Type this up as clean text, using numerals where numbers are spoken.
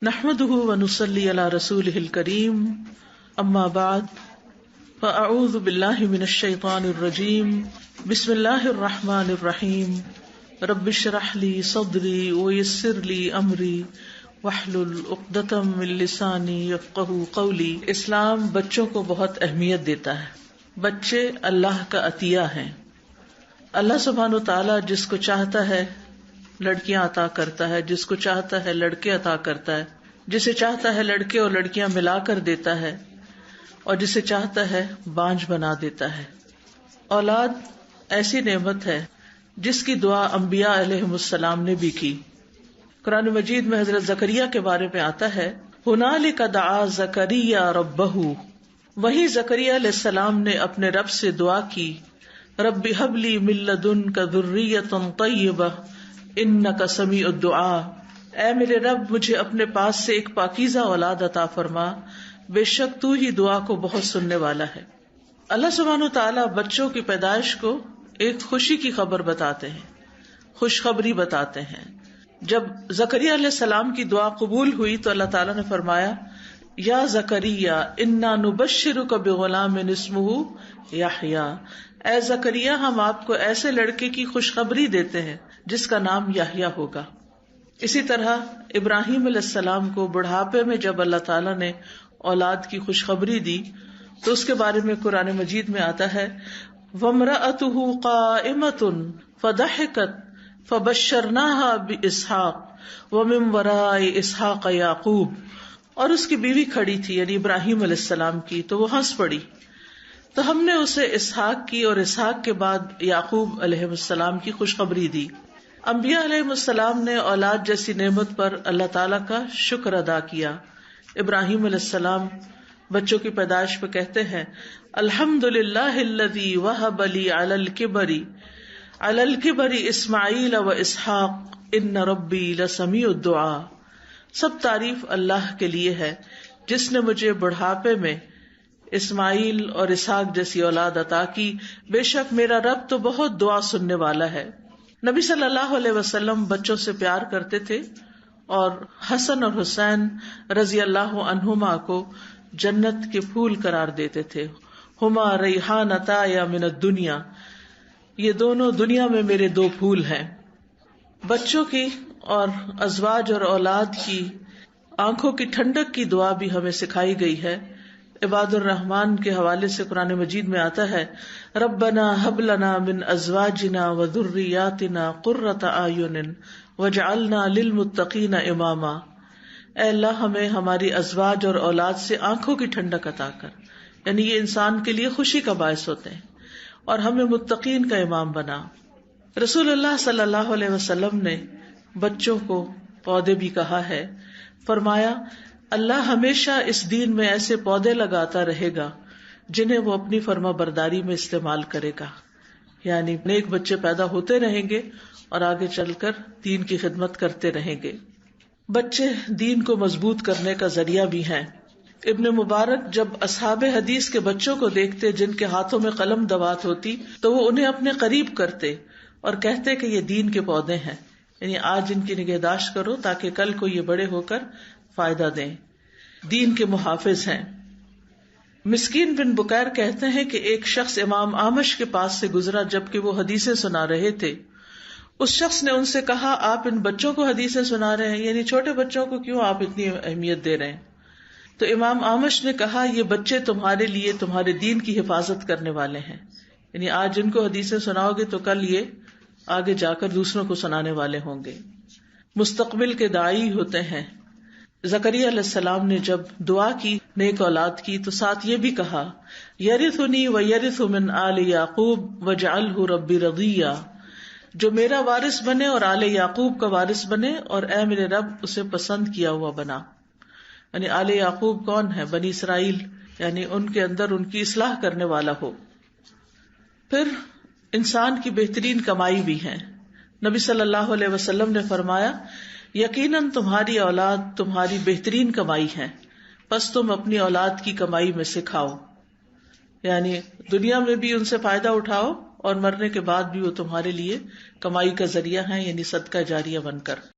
نحمده ونصلي على رسوله الكريم اما بعد فاعوذ بالله من الشيطان الرجيم بسم الله الرحمن الرحيم رب اشرح لي صدري ويسر لي امري واحلل عقدة من لساني يفقهوا قولي۔ اسلام بچوں کو بہت اہمیت دیتا ہے۔ بچے اللہ کا عطیہ ہیں۔ اللہ سبحانہ وتعالی جس کو چاہتا ہے لڑکیاں عطا کرتا ہے، جس کو چاہتا ہے لڑکے عطا کرتا ہے، جسے چاہتا ہے لڑکے اور لڑکیاں ملا کر دیتا ہے، اور جسے چاہتا ہے بانجھ بنا دیتا ہے۔ اولاد ایسی نعمت ہے جس کی دعا انبیاء علیہم السلام نے بھی کی۔ قرآن مجید میں حضرت زکریا کے بارے میں آتا ہے، ہنالک دعا زکریا ربہ، وہی زکریا علیہ السلام نے اپنے رب سے دعا کی، رب ہب لی من لدنک ذریۃ طیبہ انک سمیع الدعاء، اے میرے رب مجھے اپنے پاس سے ایک پاکیزہ اولاد عطا فرما، بے شک تو ہی دعا کو بہت سننے والا ہے۔ اللہ سبحانہ و تعالیٰ بچوں کی پیدائش کو ایک خوشی کی خبر بتاتے ہیں، خوشخبری بتاتے ہیں۔ جب زکریا علیہ السلام کی دعا قبول ہوئی تو اللہ تعالیٰ نے فرمایا، یا زکریا انا نبشرک بغلام اسمہ یحییٰ، اے زکریا ہم آپ کو ایسے لڑکے کی خوشخبری دیتے ہیں جس کا نام یحییٰ ہوگا۔ اسی طرح ابراہیم علیہ السلام کو بڑھاپے میں جب اللہ تعالیٰ نے اولاد کی خوشخبری دی تو اس کے بارے میں قرآن مجید میں آتا ہے، وامرأتہ قائمۃ فضحکت فبشرناها باسحاق ومن وراء اسحاق یعقوب، اور اس کی بیوی کھڑی تھی یعنی ابراہیم علیہ السلام کی، تو وہ ہنس پڑی تو ہم نے اسے اسحاق کی اور اسحاق کے بعد یعقوب علیہ السلام کی خوشخبری دی۔ انبیاء علیہ السلام نے اولاد جیسی نعمت پر اللہ تعالیٰ کا شکر ادا کیا۔ ابراہیم علیہ السلام بچوں کی پیدائش پہ کہتے ہیں، الحمدللہ الذی وہب لی علی الکبر اسماعیل و اسحاق ان ربی لسمیع الدعاء، سب تعریف اللہ کے لیے ہے جس نے مجھے بڑھاپے میں اسماعیل اور اسحاق جیسی اولاد عطا کی، بے شک میرا رب تو بہت دعا سننے والا ہے۔ نبی صلی اللہ علیہ وسلم بچوں سے پیار کرتے تھے اور حسن اور حسین رضی اللہ عنہما کو جنت کے پھول قرار دیتے تھے، ہما ریحانتایا من الدنیا، یہ دونوں دنیا میں میرے دو پھول ہیں۔ بچوں کی اور ازواج اور اولاد کی آنکھوں کی ٹھنڈک کی دعا بھی ہمیں سکھائی گئی ہے۔ عباد الرحمن کے حوالے سے قرآن مجید میں آتا ہے، ربنا ہب لنا من ازواجنا وذریاتنا قرۃ اعین واجعلنا للمتقین اماما، اے اللہ ہمیں ہماری ازواج اور اولاد سے آنکھوں کی ٹھنڈک عطا کر، یعنی یہ انسان کے لیے خوشی کا باعث ہوتے ہیں، اور ہمیں متقین کا امام بنا۔ رسول اللہ صلی اللہ علیہ وسلم نے بچوں کو پودے بھی کہا ہے، فرمایا اللہ ہمیشہ اس دین میں ایسے پودے لگاتا رہے گا جنہیں وہ اپنی فرما برداری میں استعمال کرے گا، یعنی نیک بچے پیدا ہوتے رہیں گے اور آگے چل کر دین کی خدمت کرتے رہیں گے۔ بچے دین کو مضبوط کرنے کا ذریعہ بھی ہیں۔ ابن مبارک جب اصحاب حدیث کے بچوں کو دیکھتے جن کے ہاتھوں میں قلم دوات ہوتی تو وہ انہیں اپنے قریب کرتے اور کہتے کہ یہ دین کے پودے ہیں، یعنی آج ان کی نگہداشت کرو تاکہ کل کو یہ بڑے ہو کر فائدہ دیں، دین کے محافظ ہیں۔ مسکین بن بکیر کہتے ہیں کہ ایک شخص امام اعمش کے پاس سے گزرا جبکہ وہ حدیثیں سنا رہے تھے۔ اس شخص نے ان سے کہا، آپ ان بچوں کو حدیثیں سنا رہے ہیں، یعنی چھوٹے بچوں کو کیوں آپ اتنی اہمیت دے رہے ہیں؟ تو امام اعمش نے کہا، یہ بچے تمہارے لیے تمہارے دین کی حفاظت کرنے والے ہیں، یعنی آج ان کو حدیثیں سناؤ گے تو کل یہ آگے جا کر دوسروں کو سنانے والے ہوں گے، مستقبل کے داعی ہوتے ہیں۔ زکریا علیہ السلام نے جب دعا کی نیک اولاد کی تو ساتھ یہ بھی کہا، یرثنی ویرث من آل یعقوب واجعلہ ربی رضیہ، جو میرا وارث بنے اور آل یعقوب کا وارث بنے، اور اے میرے رب اسے پسند کیا ہوا بنا۔ یعنی آل یعقوب کون ہے؟ بنی اسرائیل، یعنی ان کے اندر ان کی اصلاح کرنے والا ہو۔ پھر انسان کی بہترین کمائی بھی ہے۔ نبی صلی اللہ علیہ وسلم نے فرمایا، یقیناً تمہاری اولاد تمہاری بہترین کمائی ہے، پس تم اپنی اولاد کی کمائی میں سے کھاؤ، یعنی دنیا میں بھی ان سے فائدہ اٹھاؤ اور مرنے کے بعد بھی وہ تمہارے لیے کمائی کا ذریعہ ہیں، یعنی صدقہ جاریہ بن کر۔